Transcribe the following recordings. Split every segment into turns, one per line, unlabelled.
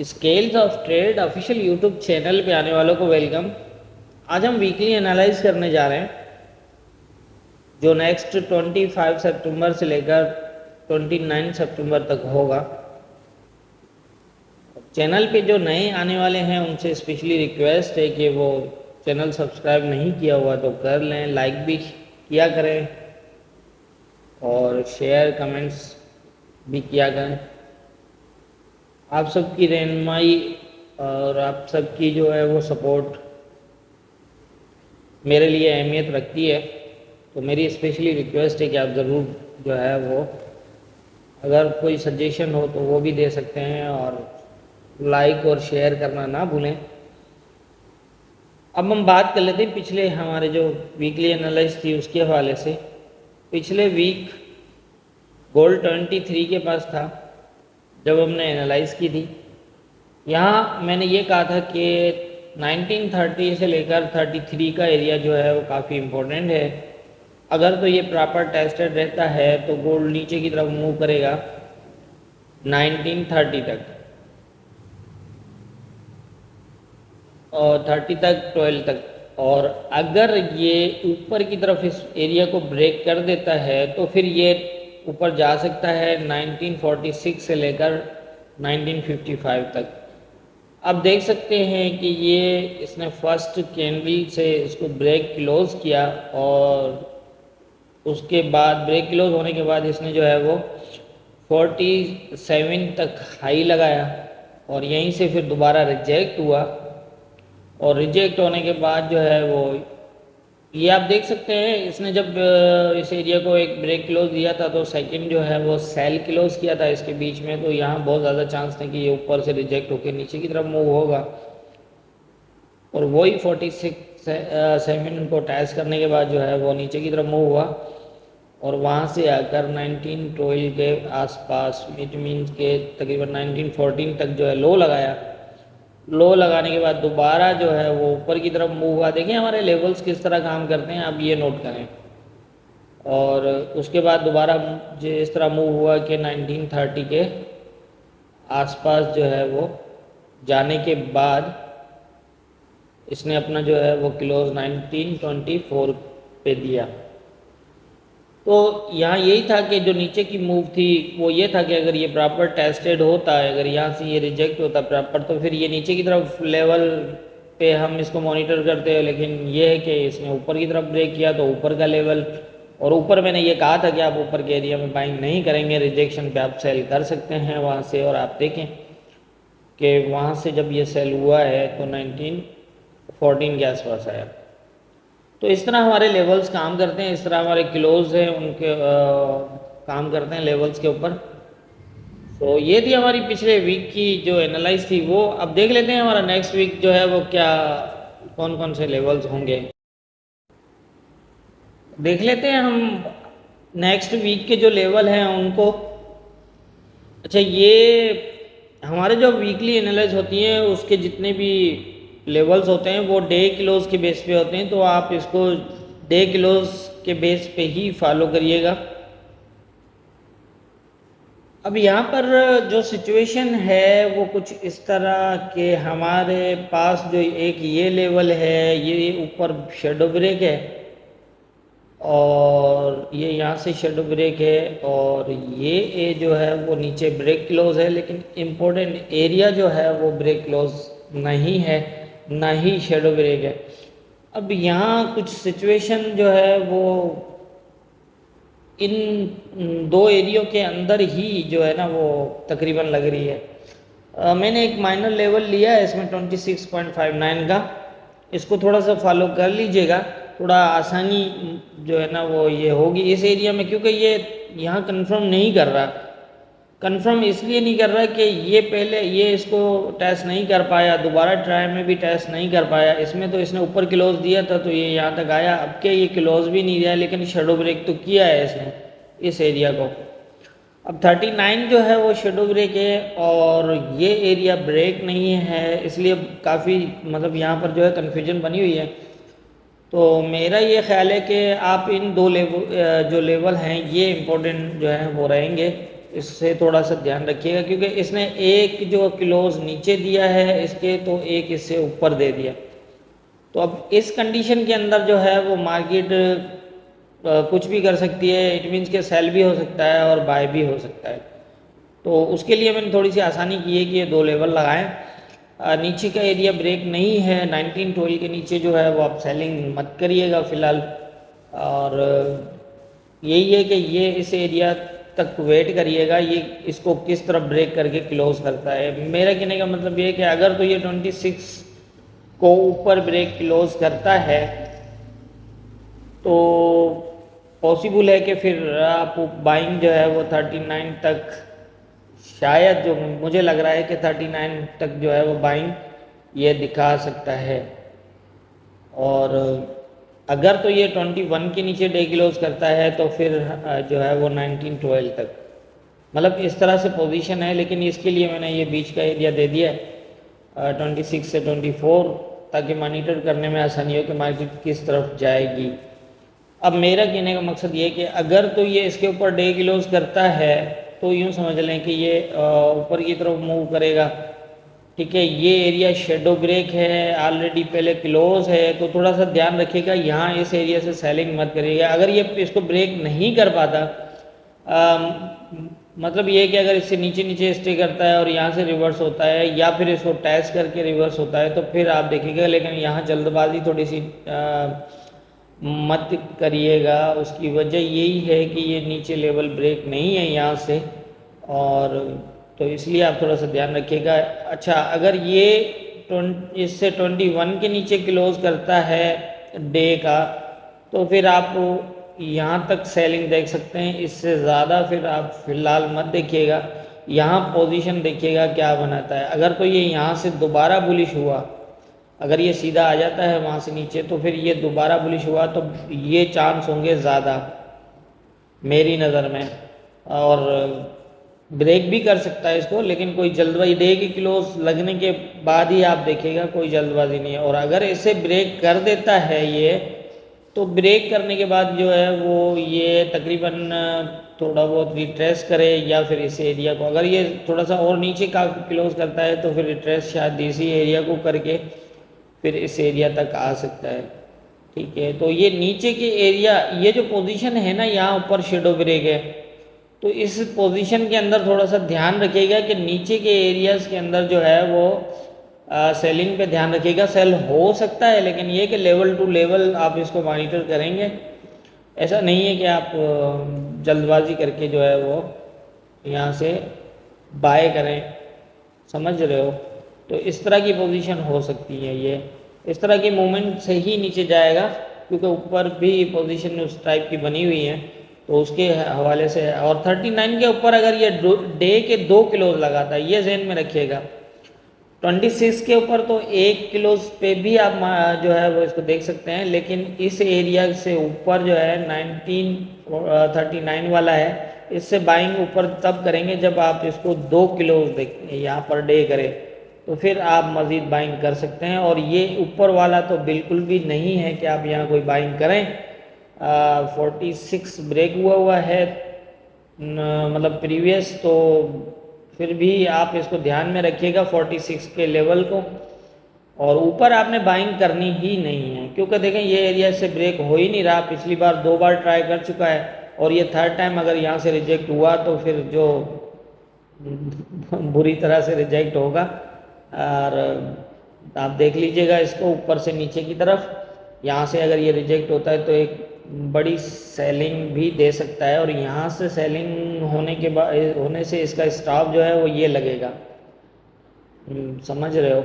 Scales of trade official YouTube channel पे आने वालों को वेलकम। आज हम वीकली एनालाइज करने जा रहे हैं जो नेक्स्ट 25 सितंबर से लेकर 29 सितंबर तक होगा। चैनल पे जो नए आने वाले हैं उनसे स्पेशली रिक्वेस्ट है कि वो चैनल सब्सक्राइब नहीं किया हुआ तो कर लें, लाइक भी किया करें और शेयर कमेंट्स भी किया करें। आप सबकी रहनुमाई और आप सबकी जो है वो सपोर्ट मेरे लिए अहमियत रखती है, तो मेरी स्पेशली रिक्वेस्ट है कि आप ज़रूर जो है वो अगर कोई सजेशन हो तो वो भी दे सकते हैं और लाइक और शेयर करना ना भूलें। अब हम बात कर लेते हैं पिछले हमारे जो वीकली एनालिसिस थी उसके हवाले से। पिछले वीक गोल्ड 23 के पास था जब हमने एनालाइज की थी। यहाँ मैंने ये कहा था कि 1930 से लेकर 33 का एरिया जो है वो काफ़ी इम्पोर्टेंट है। अगर तो ये प्रॉपर टेस्टेड रहता है तो गोल्ड नीचे की तरफ मूव करेगा 1930 तक और 30 तक 12 तक, और अगर ये ऊपर की तरफ इस एरिया को ब्रेक कर देता है तो फिर ये ऊपर जा सकता है 1946 से लेकर 1955 तक। अब देख सकते हैं कि ये इसने फर्स्ट कैंडल से इसको ब्रेक क्लोज किया और उसके बाद ब्रेक क्लोज होने के बाद इसने जो है वो 47 तक हाई लगाया और यहीं से फिर दोबारा रिजेक्ट हुआ और रिजेक्ट होने के बाद जो है वो ये आप देख सकते हैं इसने जब इस एरिया को एक ब्रेक क्लोज दिया था तो सेकंड जो है वो सेल क्लोज किया था इसके बीच में, तो यहाँ बहुत ज़्यादा चांस थे कि ये ऊपर से रिजेक्ट होकर नीचे की तरफ मूव होगा और वही 47 को टैच करने के बाद जो है वो नीचे की तरफ मूव हुआ और वहाँ से आकर 1912 के आसपास इट मीन्स के तकरीबन 1914 तक जो है लो लगाया। लो लगाने के बाद दोबारा जो है वो ऊपर की तरफ मूव हुआ। देखिए हमारे लेवल्स किस तरह काम करते हैं, आप ये नोट करें। और उसके बाद दोबारा जो इस तरह मूव हुआ कि 1930 के आसपास जो है वो जाने के बाद इसने अपना जो है वो क्लोज 1924 पे दिया। तो यहाँ यही था कि जो नीचे की मूव थी वो ये था कि अगर ये प्रॉपर टेस्टेड होता है, अगर यहाँ से ये रिजेक्ट होता प्रॉपर तो फिर ये नीचे की तरफ लेवल पे हम इसको मॉनिटर करते हैं, लेकिन ये है कि इसने ऊपर की तरफ ब्रेक किया तो ऊपर का लेवल, और ऊपर मैंने ये कहा था कि आप ऊपर के एरिया में बाइंग नहीं करेंगे, रिजेक्शन पे आप सेल कर सकते हैं वहाँ से। और आप देखें कि वहाँ से जब ये सेल हुआ है तो 1914 के आसपास आया। तो इस तरह हमारे लेवल्स काम करते हैं, इस तरह हमारे क्लोज हैं उनके काम करते हैं लेवल्स के ऊपर। तो ये थी हमारी पिछले वीक की जो एनालाइज थी वो। अब देख लेते हैं हमारा नेक्स्ट वीक जो है वो क्या कौन कौन से लेवल्स होंगे, देख लेते हैं हम नेक्स्ट वीक के जो लेवल हैं उनको। अच्छा, ये हमारे जो वीकली एनालाइज होती हैं उसके जितने भी लेवल्स होते हैं वो डे क्लोज के बेस पे होते हैं, तो आप इसको डे क्लोज के बेस पे ही फॉलो करिएगा। अब यहाँ पर जो सिचुएशन है वो कुछ इस तरह के हमारे पास जो एक ये लेवल है ये ऊपर शेडो ब्रेक है और ये यहाँ से शेडो ब्रेक है और ये जो है वो नीचे ब्रेक क्लोज है, लेकिन इम्पोर्टेंट एरिया जो है वो ब्रेक क्लोज नहीं है, ना ही शेडो ब्रेक है। अब यहाँ कुछ सिचुएशन जो है वो इन दो एरियो के अंदर ही जो है ना वो तकरीबन लग रही है। मैंने एक माइनर लेवल लिया है इसमें 26.59 का, इसको थोड़ा सा फॉलो कर लीजिएगा, थोड़ा आसानी जो है ना वो ये होगी इस एरिया में, क्योंकि ये यहाँ कंफर्म नहीं कर रहा। कंफर्म इसलिए नहीं कर रहा कि ये पहले ये इसको टेस्ट नहीं कर पाया, दोबारा ट्राई में भी टेस्ट नहीं कर पाया। इसमें तो इसने ऊपर क्लोज दिया था तो ये यहाँ तक आया, अब के ये क्लोज भी नहीं दिया लेकिन शेडो ब्रेक तो किया है इसने इस एरिया को। अब 39 जो है वो शेडो ब्रेक है और ये एरिया ब्रेक नहीं है, इसलिए काफ़ी मतलब यहाँ पर जो है कन्फ्यूजन बनी हुई है। तो मेरा ये ख्याल है कि आप इन दो लेवल जो लेवल हैं ये इम्पोर्टेंट जो है वो रहेंगे इससे थोड़ा सा ध्यान रखिएगा, क्योंकि इसने एक जो क्लोज नीचे दिया है इसके, तो एक इससे ऊपर दे दिया। तो अब इस कंडीशन के अंदर जो है वो मार्केट कुछ भी कर सकती है। इट मीन्स के सेल भी हो सकता है और बाय भी हो सकता है। तो उसके लिए मैंने थोड़ी सी आसानी की है कि ये 2 लेवल लगाएं। नीचे का एरिया ब्रेक नहीं है, 1912 के नीचे जो है वो आप सेलिंग मत करिएगा फ़िलहाल। और यही है कि ये इस एरिया तक वेट करिएगा, ये इसको किस तरफ ब्रेक करके क्लोज करता है। मेरा कहने का मतलब ये है कि अगर तो ये 26 को ऊपर ब्रेक क्लोज करता है तो पॉसिबल है कि फिर आप बाइंग जो है वो 39 तक, शायद जो मुझे लग रहा है कि 39 तक जो है वो बाइंग ये दिखा सकता है। और अगर तो ये 21 के नीचे डे क्लोज करता है तो फिर जो है वो 1912 तक, मतलब इस तरह से पोजीशन है। लेकिन इसके लिए मैंने ये बीच का एरिया दे दिया है 26 से 24, ताकि मॉनिटर करने में आसानी हो कि मार्केट किस तरफ जाएगी। अब मेरा कहने का मकसद ये है कि अगर तो ये इसके ऊपर डे क्लोज करता है तो यूँ समझ लें कि ये ऊपर की तरफ मूव करेगा। ठीक है, ये एरिया शेडो ब्रेक है, ऑलरेडी पहले क्लोज है, तो थोड़ा सा ध्यान रखिएगा यहाँ इस एरिया से सेलिंग मत करिएगा। अगर ये इसको ब्रेक नहीं कर पाता, मतलब ये कि अगर इससे नीचे नीचे स्टे करता है और यहाँ से रिवर्स होता है या फिर इसको टैच करके रिवर्स होता है तो फिर आप देखिएगा। लेकिन यहाँ जल्दबाजी थोड़ी सी मत करिएगा। उसकी वजह यही है कि ये नीचे लेवल ब्रेक नहीं है यहाँ से, और तो इसलिए आप थोड़ा सा ध्यान रखिएगा। अच्छा, अगर ये इससे 21 के नीचे क्लोज करता है डे का तो फिर आप यहाँ तक सेलिंग देख सकते हैं। इससे ज़्यादा फिर आप फिलहाल मत देखिएगा, यहाँ पोजीशन देखिएगा क्या बनाता है। अगर तो ये यहाँ से दोबारा बुलिश हुआ, अगर ये सीधा आ जाता है वहाँ से नीचे, तो फिर ये दोबारा बुलिश हुआ तो ये चांस होंगे ज़्यादा मेरी नज़र में, और ब्रेक भी कर सकता है इसको। लेकिन कोई जल्दबाजी, डे की क्लोज लगने के बाद ही आप देखिएगा, कोई जल्दबाजी नहीं है। और अगर इसे ब्रेक कर देता है ये, तो ब्रेक करने के बाद जो है वो ये तकरीबन थोड़ा बहुत रिट्रेस करे, या फिर इस एरिया को अगर ये थोड़ा सा और नीचे का क्लोज करता है तो फिर रिट्रेस शायद इसी एरिया को करके फिर इस एरिया तक आ सकता है। ठीक है, तो ये नीचे के एरिया, ये जो पोजीशन है ना, यहाँ ऊपर शेडो ब्रेक है, तो इस पोजीशन के अंदर थोड़ा सा ध्यान रखिएगा कि नीचे के एरियाज़ के अंदर जो है वो सेलिंग पे ध्यान रखिएगा। सेल हो सकता है, लेकिन ये कि लेवल टू लेवल आप इसको मॉनिटर करेंगे। ऐसा नहीं है कि आप जल्दबाजी करके जो है वो यहाँ से बाय करें, समझ रहे हो। तो इस तरह की पोजीशन हो सकती है, ये इस तरह की मूवमेंट से ही नीचे जाएगा, क्योंकि ऊपर भी पोजीशन उस टाइप की बनी हुई है, तो उसके हवाले से। और 39 के ऊपर अगर ये डे के 2 क्लोज लगाता है, ये जहन में रखिएगा। 26 के ऊपर तो 1 क्लोज पे भी आप जो है वो इसको देख सकते हैं, लेकिन इस एरिया से ऊपर जो है 1939 वाला है, इससे बाइंग ऊपर तब करेंगे जब आप इसको 2 क्लोज देखें यहाँ पर डे करें, तो फिर आप मज़ीद बाइंग कर सकते हैं। और ये ऊपर वाला तो बिल्कुल भी नहीं है कि आप यहाँ कोई बाइंग करें। 46 ब्रेक हुआ है मतलब प्रीवियस, तो फिर भी आप इसको ध्यान में रखिएगा 46 के लेवल को। और ऊपर आपने बाइंग करनी ही नहीं है, क्योंकि देखें ये एरिया से ब्रेक हो ही नहीं रहा। पिछली बार 2 बार ट्राई कर चुका है और ये थर्ड टाइम अगर यहाँ से रिजेक्ट हुआ तो फिर जो बुरी तरह से रिजेक्ट होगा। और आप देख लीजिएगा इसको ऊपर से नीचे की तरफ, यहाँ से अगर ये रिजेक्ट होता है तो एक बड़ी सेलिंग भी दे सकता है, और यहाँ से सेलिंग होने के बाद होने से इसका स्टॉप जो है वो ये लगेगा। समझ रहे हो,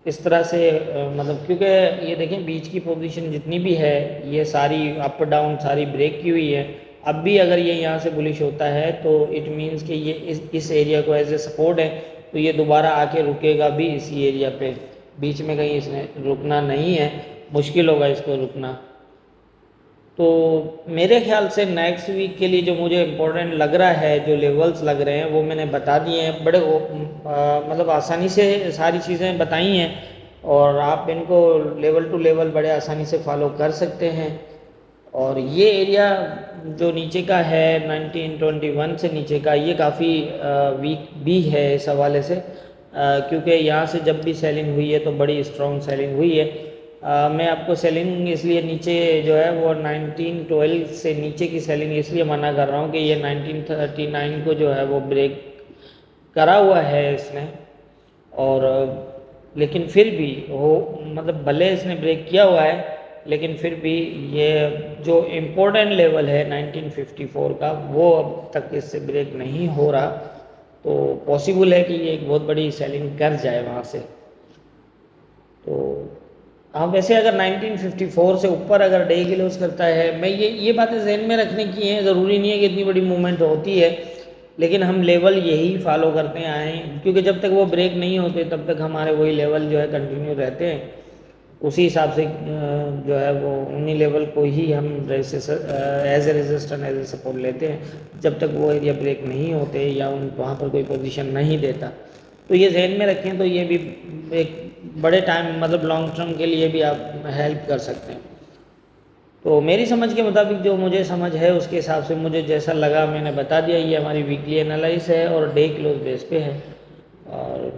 इस तरह से मतलब, क्योंकि ये देखें बीच की पोजीशन जितनी भी है ये सारी अप डाउन सारी ब्रेक की हुई है। अब भी अगर ये यहाँ से बुलिश होता है तो इट मीन्स कि ये इस एरिया को एज ए सपोर्ट है, तो ये दोबारा आके रुकेगा भी इसी एरिया पे। बीच में कहीं इसने रुकना नहीं है, मुश्किल होगा इसको रुकना। तो मेरे ख्याल से नेक्स्ट वीक के लिए जो मुझे इम्पोर्टेंट लग रहा है, जो लेवल्स लग रहे हैं वो मैंने बता दिए हैं। बड़े मतलब आसानी से सारी चीज़ें बताई हैं, और आप इनको लेवल टू लेवल बड़े आसानी से फॉलो कर सकते हैं। और ये एरिया जो नीचे का है 1921 से नीचे का, ये काफ़ी वीक भी है इस हवाले से, क्योंकि यहाँ से जब भी सेलिंग हुई है तो बड़ी स्ट्रॉन्ग सेलिंग हुई है। मैं आपको सेलिंग इसलिए नीचे जो है वो 1912 से नीचे की सेलिंग इसलिए मना कर रहा हूँ कि ये 1939 को जो है वो ब्रेक करा हुआ है इसने। और लेकिन फिर भी वो मतलब भले इसने ब्रेक किया हुआ है, लेकिन फिर भी ये जो इम्पोर्टेंट लेवल है 1954 का वो अब तक इससे ब्रेक नहीं हो रहा। तो पॉसिबल है कि ये एक बहुत बड़ी सेलिंग कर जाए वहाँ से। तो हाँ, वैसे अगर 1954 से ऊपर अगर डे क्लोज करता है, मैं ये बातें जहन में रखने की हैं, ज़रूरी नहीं है कि इतनी बड़ी मूवमेंट होती है, लेकिन हम लेवल यही फॉलो करते आए हैं, क्योंकि जब तक वो ब्रेक नहीं होते तब तक हमारे वही लेवल जो है कंटिन्यू रहते हैं। उसी हिसाब से जो है वो उन्हीं लेवल को ही हम as a resistance as a support लेते हैं जब तक वो एरिया ब्रेक नहीं होते या उन वहाँ पर कोई पोजीशन नहीं देता। तो ये जहन में रखें तो ये भी एक बड़े टाइम मतलब लॉन्ग टर्म के लिए भी आप हेल्प कर सकते हैं। तो मेरी समझ के मुताबिक जो मुझे समझ है उसके हिसाब से मुझे जैसा लगा मैंने बता दिया। ये हमारी वीकली एनालाइज है और डे क्लोज बेस पे है, और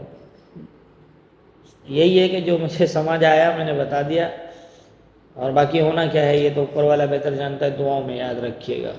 यही है कि जो मुझे समझ आया मैंने बता दिया, और बाकी होना क्या है ये तो ऊपर वाला बेहतर जानता है। दुआओं में याद रखिएगा।